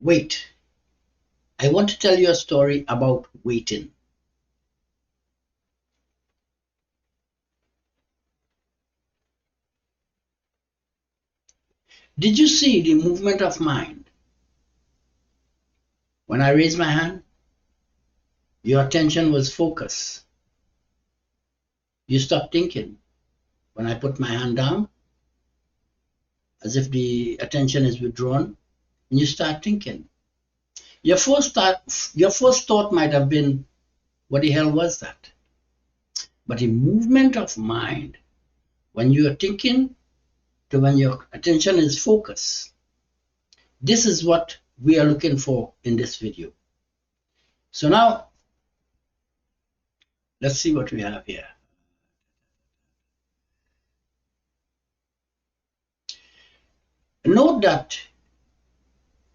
Wait, I want to tell you a story about waiting. Did you see the movement of mind? When I raised my hand, your attention was focused. You stopped thinking. When I put my hand down, as if the attention is withdrawn, and you start thinking. Your first thought might have been, what the hell was that? But the movement of mind, when you are thinking to when your attention is focused, this is what we are looking for in this video. So now, let's see what we have here. Note that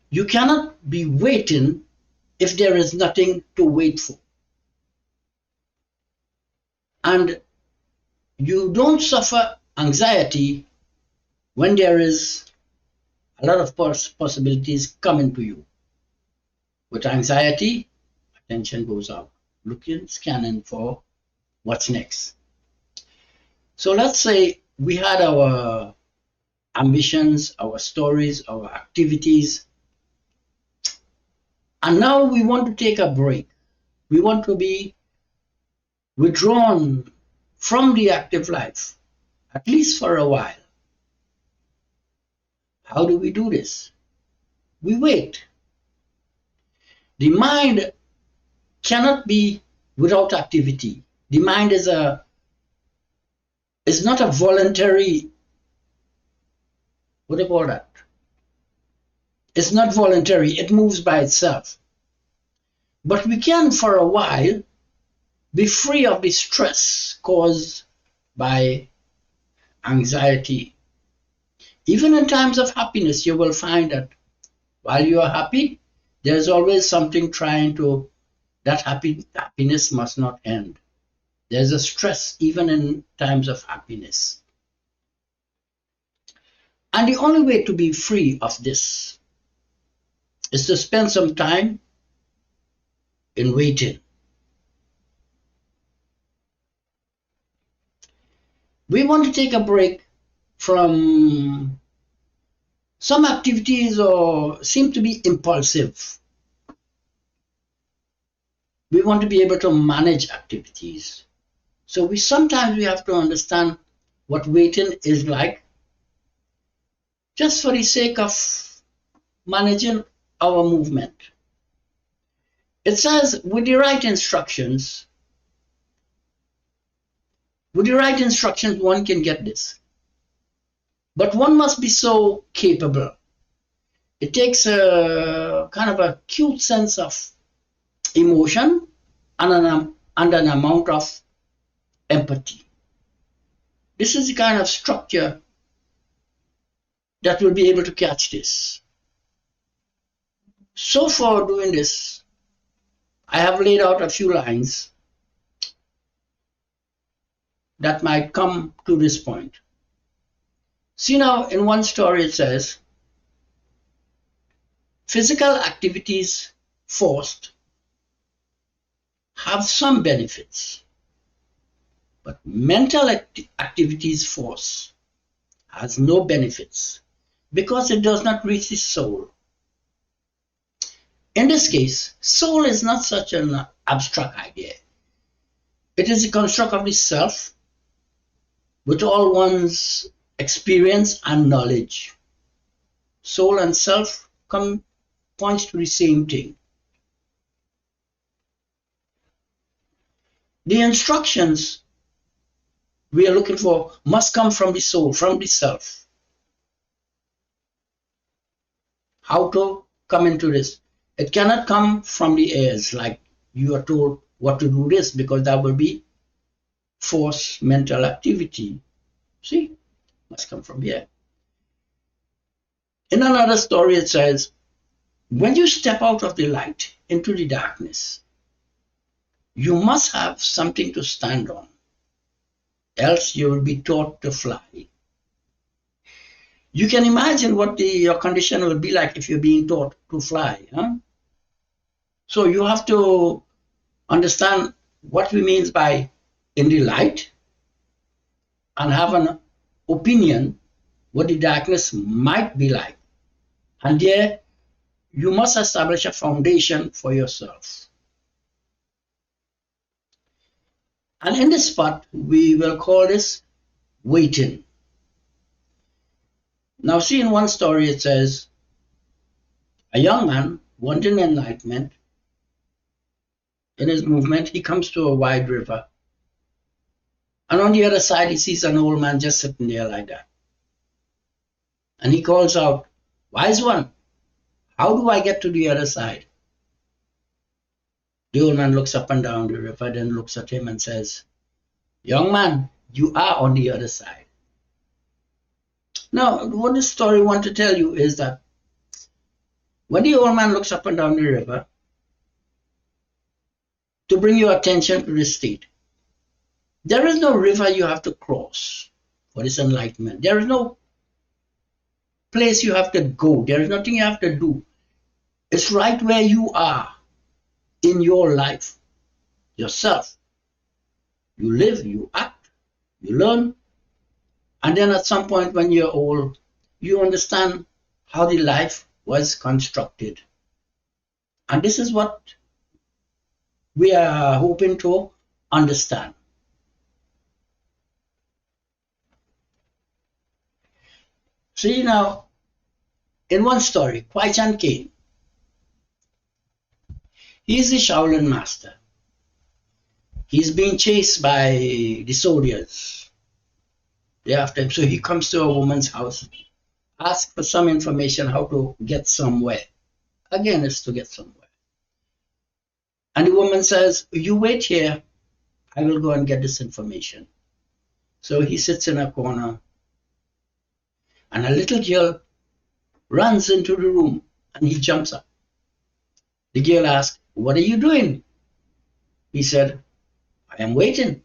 you cannot be waiting if there is nothing to wait for. And you don't suffer anxiety when there is a lot of possibilities coming to you. With anxiety, attention goes out, looking, scanning for what's next. So let's say we had our ambitions, our stories, our activities, and now we want to take a break. We want to be withdrawn from the active life, at least for a while. How do we do this? We wait. The mind cannot be without activity. The mind is not a voluntary, what do you call that? It's not voluntary, it moves by itself. But we can, for a while, be free of the stress caused by anxiety. Even in times of happiness, you will find that while you are happy, there's always something trying to, that happiness must not end. There's a stress even in times of happiness. And the only way to be free of this is to spend some time in waiting. We want to take a break from some activities or seem to be impulsive. We want to be able to manage activities. So sometimes we have to understand what waiting is like, just for the sake of managing our movement. It says with the right instructions, one can get this. But one must be so capable. It takes a kind of a cute sense of emotion and an amount of empathy. This is the kind of structure that will be able to catch this. So for doing this, I have laid out a few lines that might come to this point. See now, in one story it says, physical activities forced have some benefits, but mental activities forced has no benefits because it does not reach the soul. In this case, soul is not such an abstract idea. It is a construct of the self with all one's experience and knowledge. Soul and self points to the same thing. The instructions we are looking for must come from the soul, from the self. How to come into this? It cannot come from the ears, like you are told what to do this, because that will be forced mental activity. See, must come from here. In another story it says, when you step out of the light into the darkness, you must have something to stand on, else you will be taught to fly. You can imagine what your condition will be like if you're being taught to fly. Huh? So you have to understand what we mean by in the light and have an opinion what the darkness might be like. And there you must establish a foundation for yourself. And in this part, we will call this waiting. Now, see, in one story, it says a young man wanting enlightenment in his movement, he comes to a wide river. And on the other side, he sees an old man just sitting there like that. And he calls out, "Wise one, how do I get to the other side?" The old man looks up and down the river, then looks at him and says, "Young man, you are on the other side." Now, what this story wants to tell you is that when the old man looks up and down the river, to bring your attention to this state, there is no river you have to cross for this enlightenment. There is no place you have to go. There is nothing you have to do. It's right where you are in your life, yourself. You live, you act, you learn, and then at some point when you're old, you understand how the life was constructed. And this is what we are hoping to understand. See now, in one story, Kwai Chan Caine, he's the Shaolin master. He's being chased by the soldiers. They after him. So he comes to a woman's house, asks for some information how to get somewhere. Again, it's to get somewhere. And the woman says, "You wait here. I will go and get this information." So he sits in a corner, and a little girl runs into the room, and he jumps up. The girl asks, "What are you doing?" He said, "I am waiting."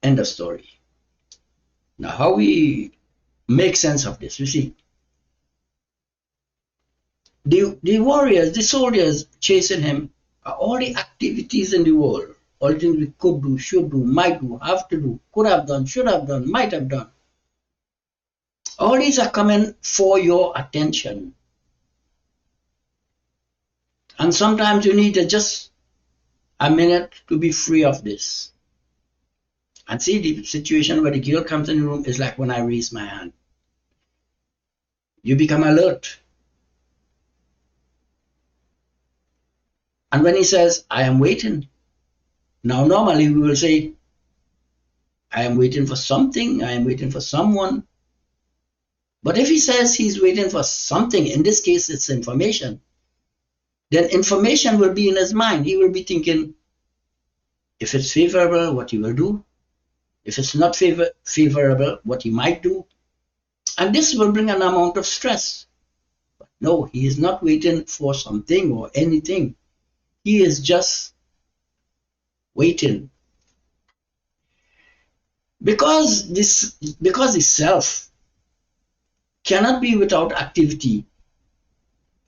End of story. Now, how we make sense of this? You see, the warriors, the soldiers chasing him are all the activities in the world, all the things we could do, should do, might do, have to do, could have done, should have done, might have done. All these are coming for your attention. And sometimes you need just a minute to be free of this. And see, the situation where the girl comes in the room is like when I raise my hand. You become alert. And when he says, "I am waiting," now normally we will say, "I am waiting for something, I am waiting for someone." But if he says he's waiting for something, in this case it's information, then information will be in his mind. He will be thinking, if it's favorable, what he will do. If it's not favorable, what he might do. And this will bring an amount of stress. But no, he is not waiting for something or anything. He is just waiting. Because the self cannot be without activity.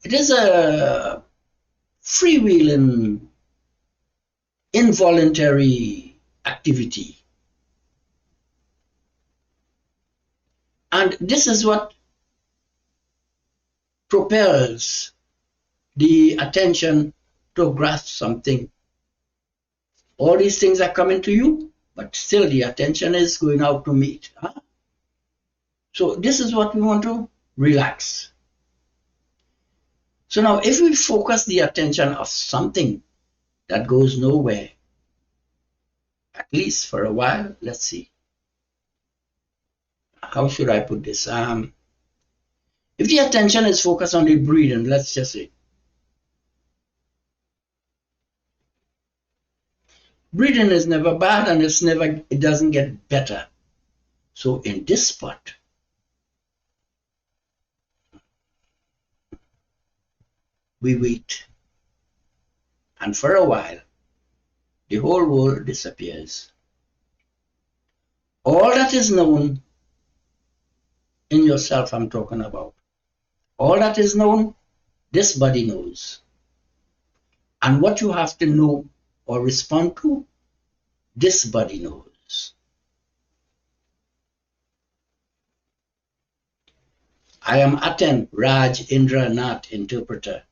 It is a freewheeling, involuntary activity. And this is what propels the attention to grasp something. All these things are coming to you, but still the attention is going out to meet. Huh? So this is what we want to relax. So now if we focus the attention of something that goes nowhere, at least for a while, let's see. How should I put this? If the attention is focused on the breathing, let's just say, breathing is never bad and it doesn't get better. So in this spot, we wait. And for a while, the whole world disappears. All that is known in yourself I'm talking about. All that is known, this body knows. And what you have to know or respond to, this body knows. I am Aten Raj Indra Nath, interpreter.